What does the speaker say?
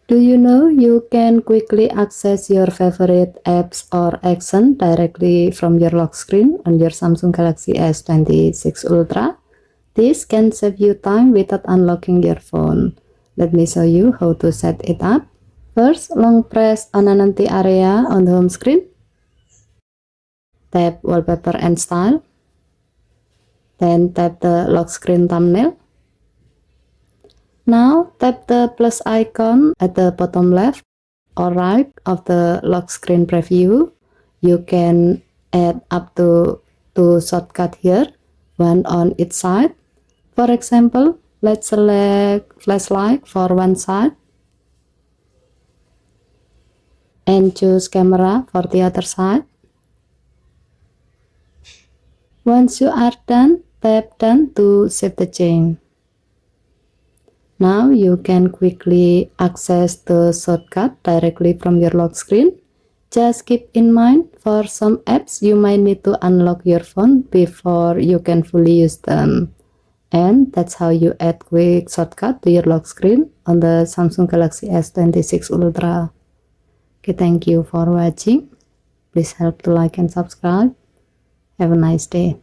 Do you know you can quickly access your favorite apps or action directly from your lock screen on your Samsung Galaxy S26 Ultra? This can save you time without unlocking your phone. Let me show you how to set it up. First, long press on an empty area on the home screen. Tap Wallpaper and Style. Then tap the lock screen thumbnail. Now tap the plus icon at the bottom left or right of the lock screen preview. You can add up to 2 shortcuts here, one on each side. For example, let's select flashlight for one side and choose camera for the other side. Once you are done, tap done to save the change. Now you can quickly access the shortcut directly from your lock screen. Just keep in mind, for some apps you might need to unlock your phone before you can fully use them. And that's how you add quick shortcut to your lock screen on the Samsung Galaxy S26 Ultra. Okay, thank you for watching. Please help to like and subscribe. Have a nice day.